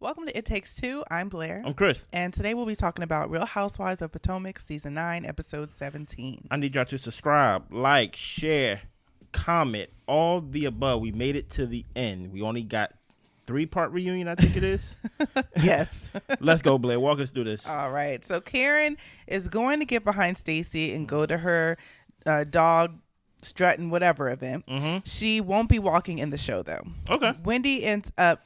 Welcome to It Takes Two. I'm Blair. I'm Chris. And today we'll be talking about Real Housewives of Potomac, Season 9, Episode 17. I need y'all to subscribe, like, share, comment, all the above. We made it to the end. We only got 3-part reunion, I think it is. Yes. Let's go, Blair. Walk us through this. All right. So Karen is going to get behind Stacy and go to her dog strut and whatever event. Mm-hmm. She won't be walking in the show though. Okay. Wendy ends up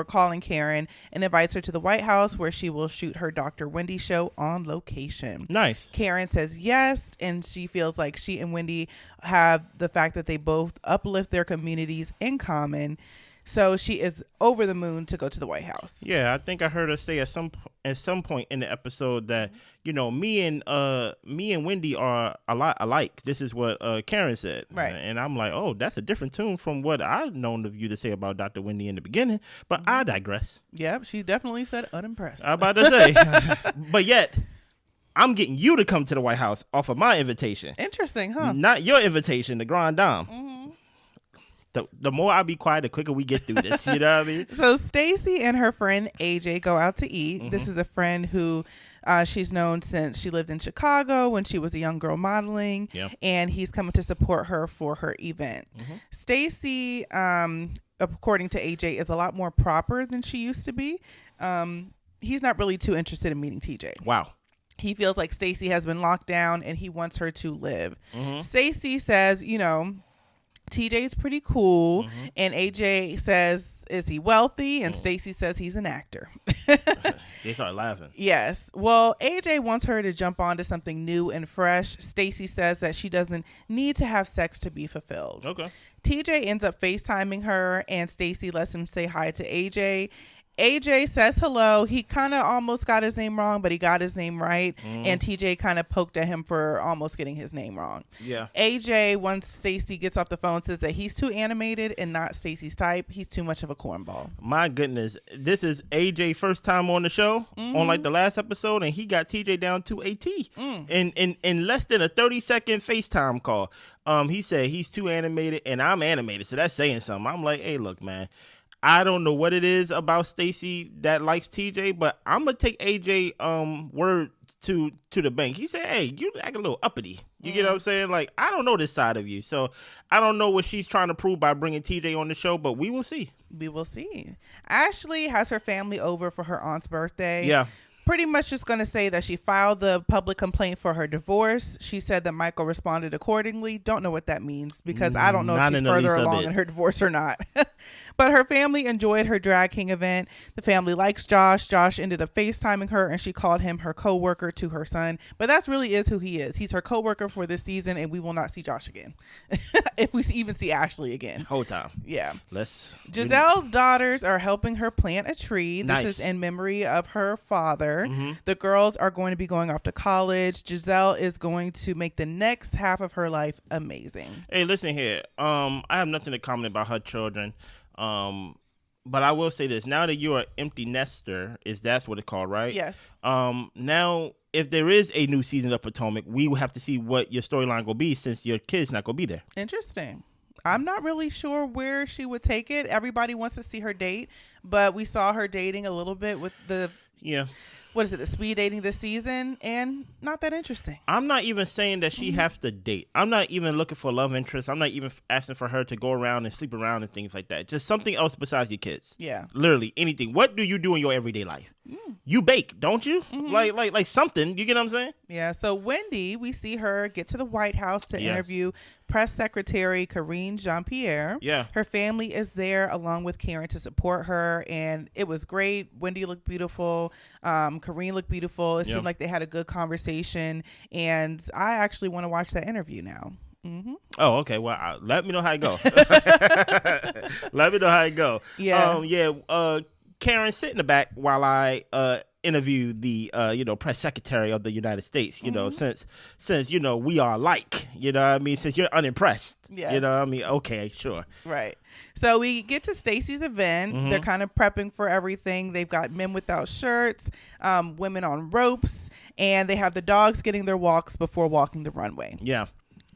calling Karen and invites her to the White House where she will shoot her Dr. Wendy show on location. Nice. Karen says yes, and she feels like she and Wendy have the fact that they both uplift their communities in common. So she is over the moon to go to the White House. Yeah, I think I heard her say at some point in the episode that, you know, me and Wendy are a lot alike. This is what Karen said. Right. And I'm like, oh, that's a different tune from what I've known of you to say about Dr. Wendy in the beginning. But I digress. Yep, she definitely said unimpressed. I'm about to say. But yet, I'm getting you to come to the White House off of my invitation. Interesting, huh? Not your invitation, the Grand Dame. Mm-hmm. The more I be quiet, the quicker we get through this. You know what I mean? So Stacy and her friend AJ go out to eat. Mm-hmm. This is a friend who she's known since she lived in Chicago when she was a young girl modeling. Yep. And he's coming to support her for her event. Mm-hmm. Stacy, according to AJ, is a lot more proper than she used to be. He's not really too interested in meeting TJ. Wow. He feels like Stacy has been locked down and he wants her to live. Mm-hmm. Stacy says, you know, TJ's pretty cool. Mm-hmm. And AJ says, is he wealthy? And Stacy says he's an actor. They start laughing. Yes. Well, AJ wants her to jump onto something new and fresh. Stacy says that she doesn't need to have sex to be fulfilled. Okay. TJ ends up FaceTiming her and Stacy lets him say hi to AJ. AJ says hello. He kind of almost got his name wrong, but he got his name right. And TJ kind of poked at him for almost getting his name wrong. Yeah. AJ, once Stacy gets off the phone, says that he's too animated and not Stacy's type. He's too much of a cornball. My goodness. This is AJ first time on the show on like the last episode, and he got TJ down to a T in less than a 30-second FaceTime call. He said he's too animated and I'm animated. So that's saying something. I'm like, hey, look, man. I don't know what it is about Stacy that likes TJ, but I'm gonna take AJ word to the bank. He said, "Hey, you act a little uppity." You get what I'm saying? Like, I don't know this side of you, so I don't know what she's trying to prove by bringing TJ on the show, but we will see. We will see. Ashley has her family over for her aunt's birthday. Yeah. Pretty much just going to say that she filed the public complaint for her divorce. She said that Michael responded accordingly. Don't know what that means because I don't know if she's further along in her divorce or not. But her family enjoyed her drag king event. The family likes Josh. Josh ended up FaceTiming her and she called him her coworker to her son. But that really is who he is. He's her coworker for this season and we will not see Josh again. If we even see Ashley again. Whole time. Yeah. Giselle's daughters are helping her plant a tree. Nice. This is in memory of her father. Mm-hmm. The girls are going to be going off to college. Giselle is going to make the next half of her life amazing. Hey, listen here. I have nothing to comment about her children. But I will say this. Now that you're an empty nester, that's what it's called, right? Yes. Now, if there is a new season of Potomac, we will have to see what your storyline will be since your kid's not going to be there. Interesting. I'm not really sure where she would take it. Everybody wants to see her date, but we saw her dating a little bit with the... Yeah. What is it, the speed dating this season, and not that interesting. I'm not even saying that she have to date. I'm not even looking for love interest. I'm not even asking for her to go around and sleep around and things like that. Just something else besides your kids. Yeah. Literally anything. What do you do in your everyday life? You bake, don't you? Like something. You get what I'm saying? Yeah. So Wendy, we see her get to the White House to interview Press Secretary Karine Jean-Pierre. Yeah. Her family is there along with Karen to support her, and it was great. Wendy looked beautiful. Karine looked beautiful. It seemed like they had a good conversation, and I actually want to watch that interview now. Mm-hmm. Oh, okay. Well, let me know how it go. Let me know how it go. Yeah. Karen, sit in the back while I interview the press secretary of the United States. You know, since we are alike. You know what I mean? Since you're unimpressed. Yes. You know what I mean? Okay, sure. Right. So we get to Stacy's event. They're kind of prepping for everything. They've got men without shirts, women on ropes, and they have the dogs getting their walks before walking the runway. Yeah.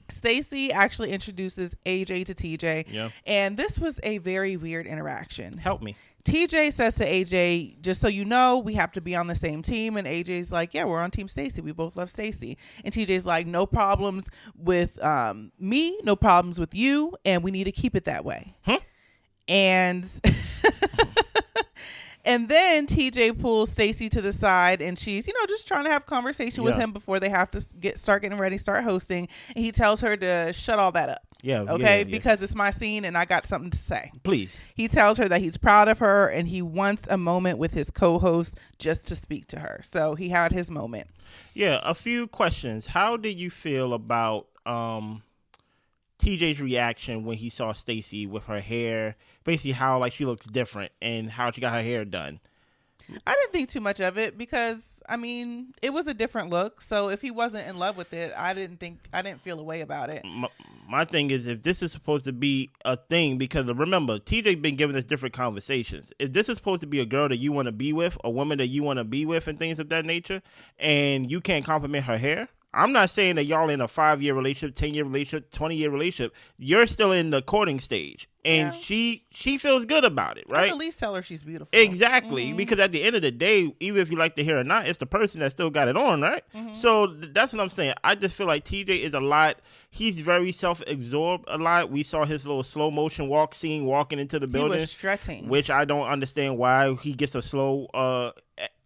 Stacy actually introduces AJ to TJ. Yeah. And this was a very weird interaction. Help me. TJ says to AJ, just so you know, we have to be on the same team. And AJ's like, yeah, we're on team Stacy. We both love Stacy. And TJ's like, no problems with me, no problems with you. And we need to keep it that way. And and then TJ pulls Stacy to the side and she's, just trying to have conversation with him before they have to start getting ready, start hosting. And he tells her to shut all that up. Yeah. Okay. Because it's my scene and I got something to say. Please. He tells her that he's proud of her and he wants a moment with his co-host just to speak to her. So he had his moment. Yeah. A few questions. How did you feel about TJ's reaction when he saw Stacy with her hair, basically how like she looks different and how she got her hair done? I didn't think too much of it because it was a different look. So if he wasn't in love with it, I didn't feel a way about it. My thing is, if this is supposed to be a thing, because remember, TJ been giving us different conversations. If this is supposed to be a girl that you want to be with, a woman that you want to be with, and things of that nature, and you can't compliment her hair. I'm not saying that y'all in a 5-year relationship, 10-year relationship, 20-year relationship. You're still in the courting stage. And she feels good about it, right? At least tell her she's beautiful. Exactly. Because at the end of the day, even if you like the hair or not, it's the person that still got it on, right? So that's what I'm saying. I just feel like TJ is a lot. He's very self-absorbed a lot. We saw his little slow motion walk scene walking into the building. He was strutting. Which I don't understand why he gets a slow...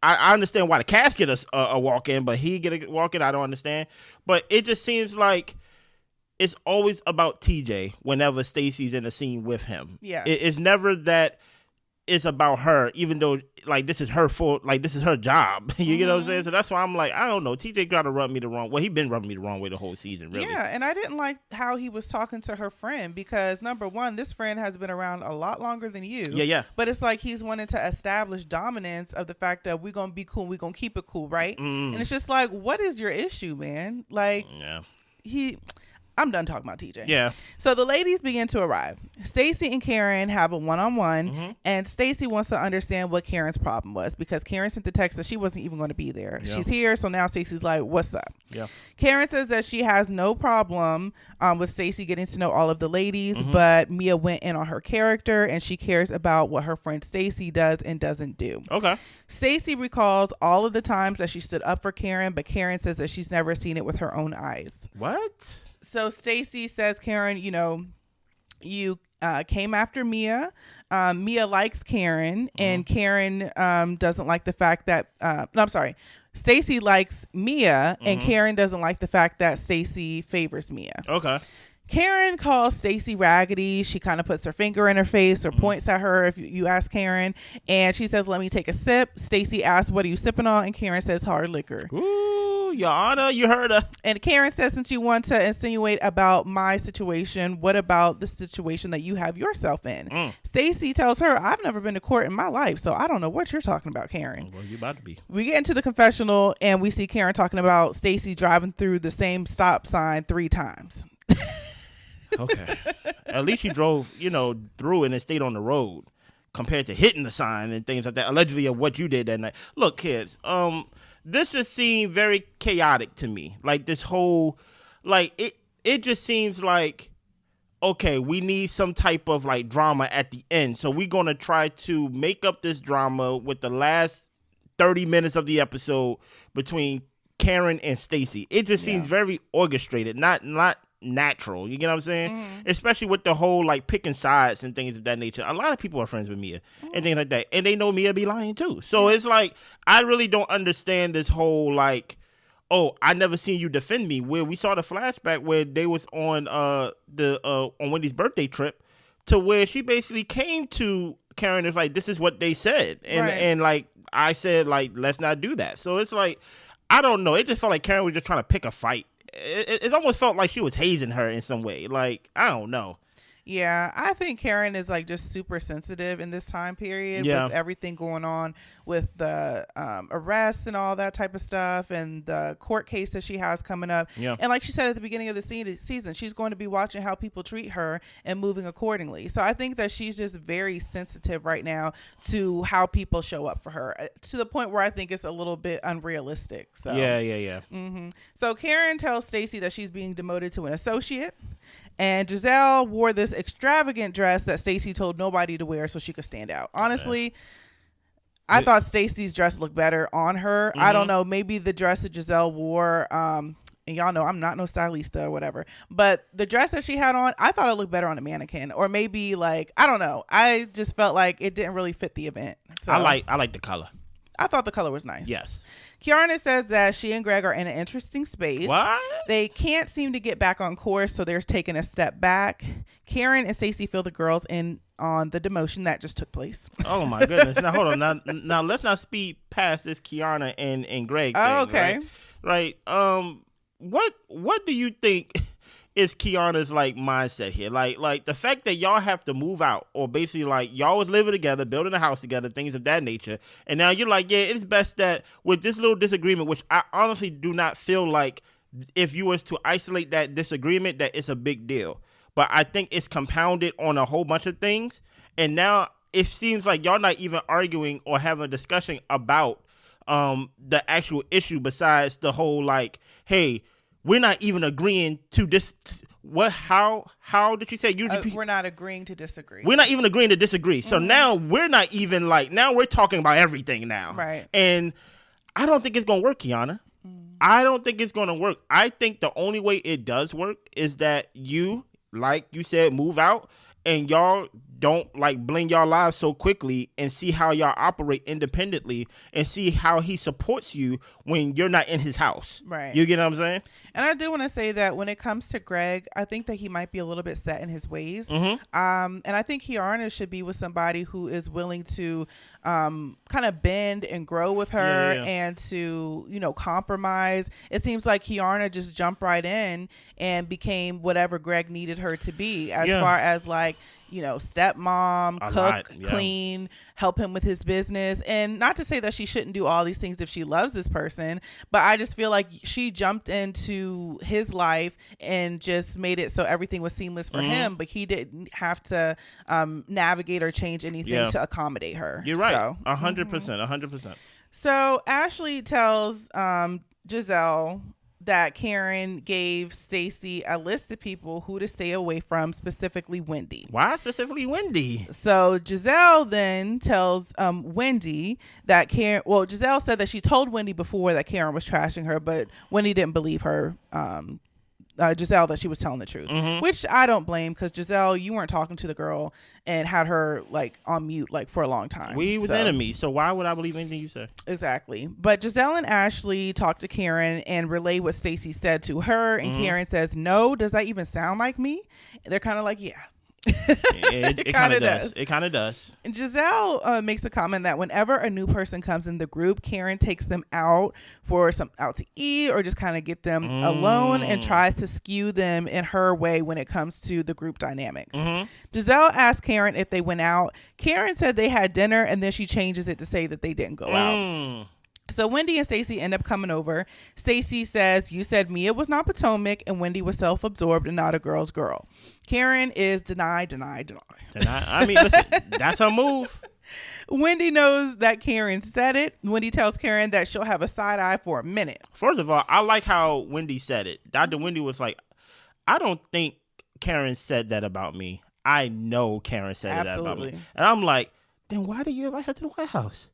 I understand why the cast get a walk in, but he get a walk in. I don't understand. But it just seems like it's always about TJ whenever Stacy's in the scene with him. Yeah, it's never that it's about her, even though like this is her fault, like this is her job. You get what I'm saying? So that's why I'm like, I don't know. TJ got to rub me the wrong way. He been rubbing me the wrong way the whole season, really. Yeah, and I didn't like how he was talking to her friend because number one, this friend has been around a lot longer than you. Yeah. But it's like he's wanting to establish dominance of the fact that we're gonna be cool, we're gonna keep it cool, right? And it's just like, what is your issue, man? Like, I'm done talking about TJ. Yeah. So the ladies begin to arrive. Stacy and Karen have a one-on-one, and Stacy wants to understand what Karen's problem was because Karen sent the text that she wasn't even going to be there. Yeah. She's here, so now Stacy's like, "What's up?" Yeah. Karen says that she has no problem with Stacy getting to know all of the ladies, but Mia went in on her character, and she cares about what her friend Stacy does and doesn't do. Okay. Stacy recalls all of the times that she stood up for Karen, but Karen says that she's never seen it with her own eyes. What? So Stacy says, Karen, you came after Mia. Mia likes Karen, and Karen doesn't like the fact that Stacy likes Mia, and Karen doesn't like the fact that Stacy favors Mia. Okay. Karen calls Stacy raggedy. She kind of puts her finger in her face or points at her if you ask Karen, and she says, "Let me take a sip." Stacy asks, "What are you sipping on?" And Karen says, "Hard liquor." Ooh, Your Honor, you heard her. And Karen says, "Since you want to insinuate about my situation, what about the situation that you have yourself in?" Stacy tells her, "I've never been to court in my life, so I don't know what you're talking about, Karen." Well, you about to be. We get into the confessional, and we see Karen talking about Stacy driving through the same stop sign 3 times. Okay. At least you drove, through and then stayed on the road compared to hitting the sign and things like that, allegedly of what you did that night. Look, kids, this just seemed very chaotic to me. Like this whole, it just seems like, okay, we need some type of like drama at the end. So we're going to try to make up this drama with the last 30 minutes of the episode between Karen and Stacy. It just seems very orchestrated, not natural. You get what I'm saying? Especially with the whole like picking sides and things of that nature. A lot of people are friends with Mia and things like that, and they know Mia be lying too. So it's like I really don't understand this whole like, oh, I never seen you defend me. Where we saw the flashback where they was on on Wendy's birthday trip, to where she basically came to Karen and was like, this is what they said, and like I said, like, let's not do that. So it's like, I don't know. It just felt like Karen was just trying to pick a fight. It almost felt like she was hazing her in some way. Like, I don't know. Yeah, I think Karen is like just super sensitive in this time period with everything going on with the arrests and all that type of stuff and the court case that she has coming up. Yeah. And like she said at the beginning of the season, she's going to be watching how people treat her and moving accordingly. So I think that she's just very sensitive right now to how people show up for her, to the point where I think it's a little bit unrealistic. So yeah. So Karen tells Stacy that she's being demoted to an associate. And Gizelle wore this extravagant dress that Stacy told nobody to wear so she could stand out. Honestly, I thought Stacy's dress looked better on her. I don't know. Maybe the dress that Gizelle wore, and y'all know I'm not no stylista or whatever, but the dress that she had on, I thought it looked better on a mannequin, or maybe like, I don't know. I just felt like it didn't really fit the event. So I like the color. I thought the color was nice. Yes. Kiana says that she and Greg are in an interesting space. What? They can't seem to get back on course, so they're taking a step back. Karen and Stacy fill the girls in on the demotion that just took place. Oh my goodness! Now hold on. Now let's not speed past this Kiana and Greg thing. Oh, okay. Right. What do you think is Kiana's like mindset here? Like the fact that y'all have to move out, or basically like y'all was living together, building a house together, things of that nature, and now you're like, yeah, it's best that with this little disagreement, which I honestly do not feel like if you was to isolate that disagreement that it's a big deal, but I think it's compounded on a whole bunch of things, and now it seems like y'all not even arguing or having a discussion about the actual issue besides the whole like, hey, we're not even agreeing to this. What? How did you say? We're not agreeing to disagree. We're not even agreeing to disagree. So now we're not even like, now we're talking about everything now. Right. And I don't think it's going to work, Kiana. I don't think it's going to work. I think the only way it does work is that you, like you said, move out and y'all don't like bling y'all lives so quickly and see how y'all operate independently and see how he supports you when you're not in his house. Right. You get what I'm saying? And I do want to say that when it comes to Greg, I think that he might be a little bit set in his ways. And I think Kiana should be with somebody who is willing to kind of bend and grow with her and to, compromise. It seems like Kiana just jumped right in and became whatever Greg needed her to be, as far as like, stepmom, cook, clean, help him with his business. And not to say that she shouldn't do all these things if she loves this person, but I just feel like she jumped into his life and just made it so everything was seamless for him, but he didn't have to navigate or change anything to accommodate her. You're right. 100%. 100%. So Ashley tells Gizelle that Karen gave Stacy a list of people who to stay away from, specifically Wendy. Why specifically Wendy? So Gizelle then tells Wendy that Karen, well, Gizelle said that she told Wendy before that Karen was trashing her, but Wendy didn't believe her, Gizelle, that she was telling the truth, which I don't blame, because Gizelle, you weren't talking to the girl and had her like on mute like for a long time. We was enemies, so why would I believe anything you say? Exactly. But Gizelle and Ashley talked to Karen and relay what Stacy said to her, and Karen says, no, does that even sound like me? And they're kind of like, yeah. It kind of does. It kind of does. And Gizelle makes a comment that whenever a new person comes in the group, Karen takes them out to eat or just kind of get them alone and tries to skew them in her way when it comes to the group dynamics. Gizelle asked Karen if they went out. Karen said they had dinner, and then she changes it to say that they didn't go out. So Wendy and Stacy end up coming over. Stacy says, you said Mia was not Potomac and Wendy was self-absorbed and not a girl's girl. Karen is deny. I mean, listen, that's her move. Wendy knows that Karen said it. Wendy tells Karen that she'll have a side eye for a minute. First of all, I like how Wendy said it. Dr. Wendy was like, I don't think Karen said that about me. I know Karen said that about me. And I'm like, then why did you invite her to the White House?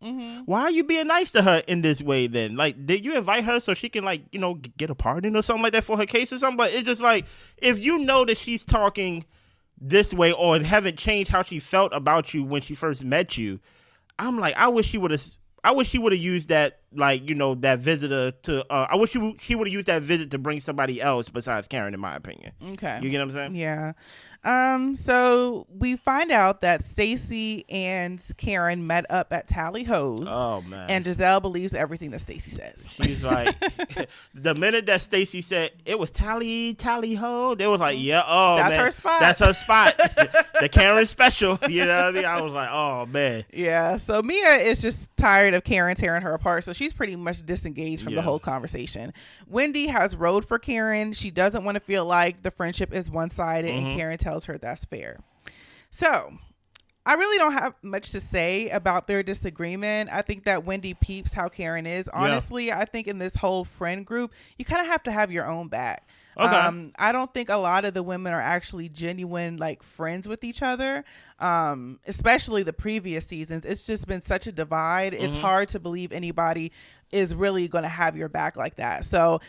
Why are you being nice to her in this way then? Like, did you invite her so she can, like, get a pardon or something like that for her case or something? But it's just like, if you know that she's talking this way or haven't changed how she felt about you when she first met you, I'm like, I wish she would have used that, like, that visitor to, I wish she would have used that visit to bring somebody else besides Karen, in my opinion. Okay. You get what I'm saying? Yeah. So we find out that Stacy and Karen met up at Tally Ho's. Oh man. And Gizelle believes everything that Stacy says. She's like, the minute that Stacy said it was Tally Ho, they was like, yeah, that's man, her spot. That's her spot. The Karen special. You know what I mean? I was like, oh man. Yeah. So Mia is just tired of Karen tearing her apart, so she's pretty much disengaged from the whole conversation. Wendy has rode for Karen. She doesn't want to feel like the friendship is one-sided, and Karen tells her that's fair. So I really don't have much to say about their disagreement. I think that Wendy peeps how Karen is. Honestly, I think in this whole friend group, you kind of have to have your own back. Okay. I don't think a lot of the women are actually genuine, like, friends with each other. Especially the previous seasons. It's just been such a divide. It's hard to believe anybody is really going to have your back like that. So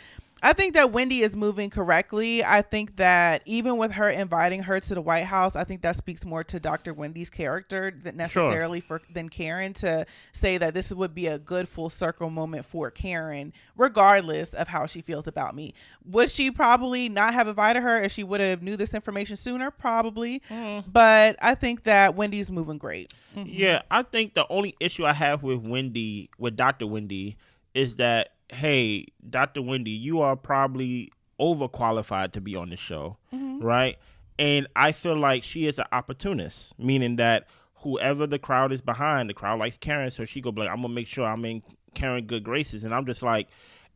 I think that Wendy is moving correctly. I think that even with her inviting her to the White House, I think that speaks more to Dr. Wendy's character than necessarily than Karen, to say that this would be a good full circle moment for Karen, regardless of how she feels about me. Would she probably not have invited her if she would have knew this information sooner? Probably. But I think that Wendy's moving great. Yeah, I think the only issue I have with Dr. Wendy, is that, hey, Dr. Wendy, you are probably overqualified to be on the show, right? And I feel like she is an opportunist, meaning that whoever the crowd is behind, the crowd likes Karen, so she go be like, I'm going to make sure I'm in Karen good graces. And I'm just like,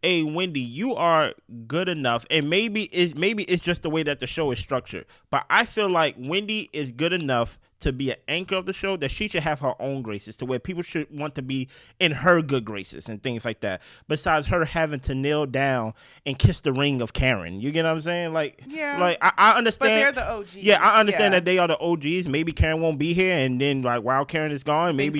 hey, Wendy, you are good enough. And maybe it's just the way that the show is structured. But I feel like Wendy is good enough to be an anchor of the show, that she should have her own graces, to where people should want to be in her good graces and things like that. Besides her having to kneel down and kiss the ring of Karen. You get what I'm saying? Like, yeah. Like I understand. But they're the OGs. Yeah, I understand that they are the OGs. Maybe Karen won't be here, and then like while Karen is gone, maybe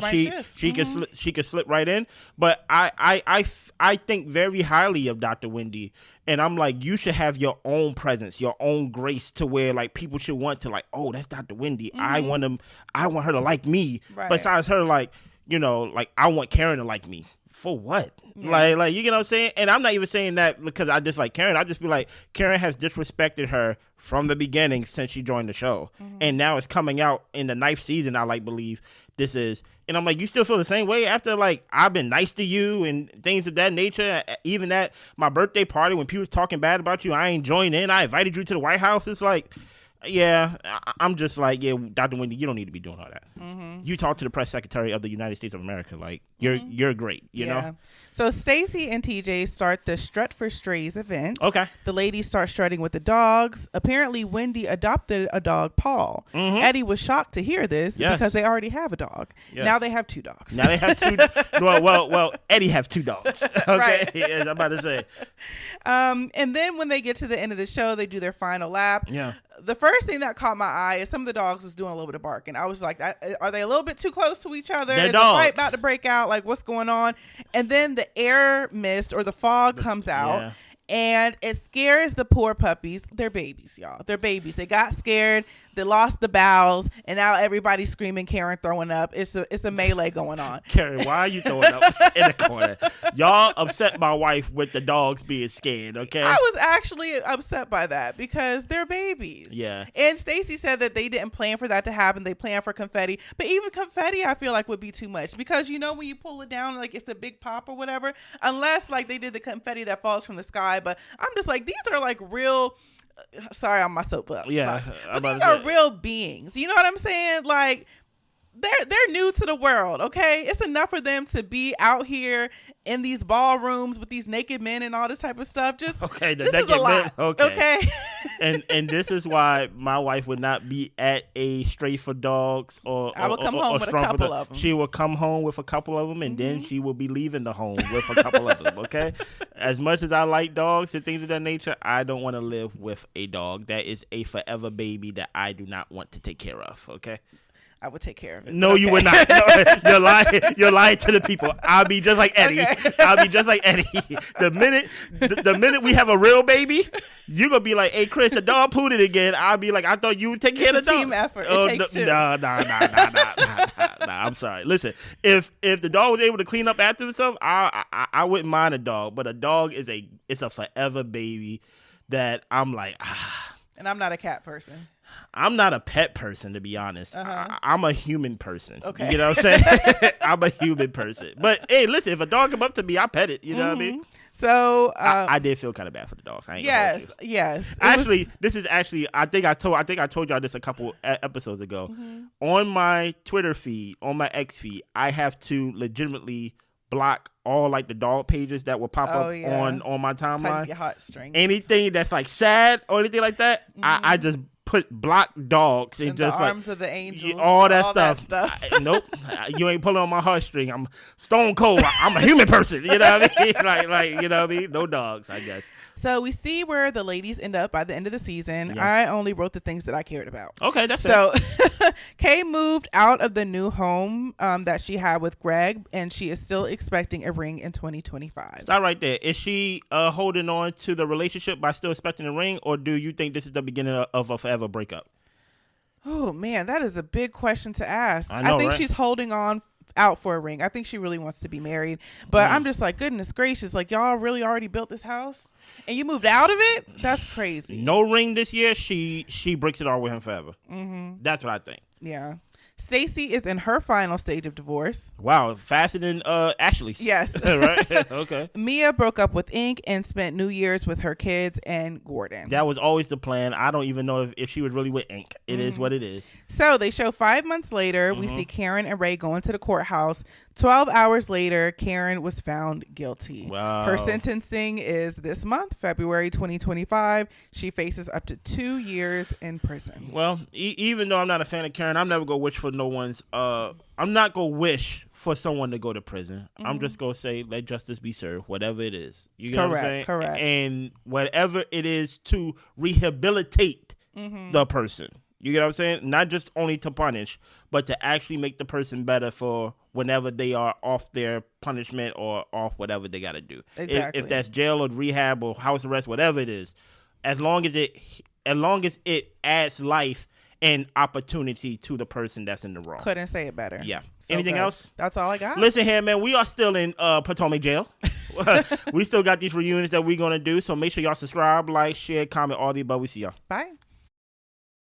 she can slip right in. But I think very highly of Dr. Wendy. And I'm like, you should have your own presence, your own grace, to where like people should want to like, oh, that's Dr. Wendy. I want her to like me. Right. Besides her, like, you know, like I want Karen to like me. For what? Yeah. Like you get what I'm saying? And I'm not even saying that because I dislike Karen. I just be like, Karen has disrespected her from the beginning since she joined the show. And now it's coming out in the 9th season, I like believe this is. And I'm like, you still feel the same way after like I've been nice to you and things of that nature? Even at my birthday party when people was talking bad about you, I ain't joined in. I invited you to the White House. It's like, yeah, I'm just like, yeah, Dr. Wendy, you don't need to be doing all that. You talk to the press secretary of the United States of America. Like, you're great, you know? So Stacy and TJ start the Strut for Strays event. Okay. The ladies start strutting with the dogs. Apparently, Wendy adopted a dog, Paul. Eddie was shocked to hear this because they already have a dog. Yes. Now they have 2 dogs. Now they have 2. well, Eddie have 2 dogs. Okay, right. As I'm about to say. And then when they get to the end of the show, they do their final lap. Yeah. The first thing that caught my eye is some of the dogs was doing a little bit of barking. I was like, are they a little bit too close to each other? They're is dogs. The fight about to break out? Like, what's going on? And then the air mist or the fog comes out. And it scares the poor puppies. They're babies, y'all. They're babies. They got scared. They lost the bowels, and now everybody's screaming. Karen throwing up. It's a melee going on. Karen, why are you throwing up in the corner? Y'all upset my wife with the dogs being scared. Okay, I was actually upset by that because they're babies. Yeah. And Stacy said that they didn't plan for that to happen. They planned for confetti, but even confetti, I feel like would be too much because you know when you pull it down, like it's a big pop or whatever. Unless like they did the confetti that falls from the sky, but I'm just like these are like real. Sorry, I'm my soapbox. Yeah, but these are real beings. You know what I'm saying? Like they're new to the world. Okay, it's enough for them to be out here in these ballrooms with these naked men and all this type of stuff. Just okay, this is a lot. Okay. and this is why my wife would not be at a Stray for Dogs or I would come home with a couple of them. She will come home with a couple of them, and then she will be leaving the home with a couple of them. Okay, as much as I like dogs and things of that nature, I don't want to live with a dog that is a forever baby that I do not want to take care of. Okay. I would take care of it. No, you would not. No, you're lying. You're lying to the people. I'll be just like Eddie. Okay. I'll be just like Eddie. The minute we have a real baby, you're gonna be like, "Hey, Chris, the dog pooed it again." I'll be like, "I thought you would take care of the dog." Team effort. It takes 2. Nah. I'm sorry. Listen, if the dog was able to clean up after himself, I wouldn't mind a dog. But a dog is a forever baby that I'm like, ah. And I'm not a cat person. I'm not a pet person, to be honest. I'm a human person. Okay. You know what I'm saying? I'm a human person. But hey, listen, if a dog come up to me, I pet it. You know what I mean? So I did feel kind of bad for the dogs. I ain't yes. Actually, this is actually I think I told y'all this a couple episodes ago. On my Twitter feed, on my X feed, I have to legitimately block all like the dog pages that will pop up on my timeline. Your heartstrings. Anything that's like sad or anything like that, I just put block dogs and just the like arms of the angels, all that stuff. Nope, you ain't pulling on my heartstring. I'm stone cold. I'm a human person. You know what I mean? Like you know what I mean? No dogs, I guess. So we see where the ladies end up by the end of the season. Yeah. I only wrote the things that I cared about. Okay, that's so. Kay moved out of the new home that she had with Greg, and she is still expecting a ring in 2025. Stop right there. Is she holding on to the relationship by still expecting a ring, or do you think this is the beginning of a forever breakup? Oh man, that is a big question to ask. I think she's holding on out for a ring. I think she really wants to be married, but I'm just like, goodness gracious, like y'all really already built this house and you moved out of it? That's crazy. No ring this year. She breaks it all with him forever. That's what I think. Yeah. Stacy is in her final stage of divorce. Wow, faster than Ashley's. Yes. Right? Okay. Mia broke up with Ink and spent New Year's with her kids and Gordon. That was always the plan. I don't even know if she was really with Ink. It is what it is. So they show 5 months later, we see Karen and Ray going to the courthouse. 12 hours later, Karen was found guilty. Wow. Her sentencing is this month, February 2025. She faces up to 2 years in prison. Well, even though I'm not a fan of Karen, I'm never going to wish for no one's... I'm not going to wish for someone to go to prison. I'm just going to say, let justice be served, whatever it is. You get what I'm saying? Correct. And whatever it is to rehabilitate the person. You get what I'm saying? Not just only to punish, but to actually make the person better for whenever they are off their punishment or off whatever they got to do. Exactly. If that's jail or rehab or house arrest, whatever it is, as long as it adds life and opportunity to the person that's in the wrong. Couldn't say it better. Yeah. So Anything else? That's all I got. Listen here, man. We are still in Potomac jail. We still got these reunions that we're going to do. So make sure y'all subscribe, like, share, comment, all the above. We see y'all. Bye.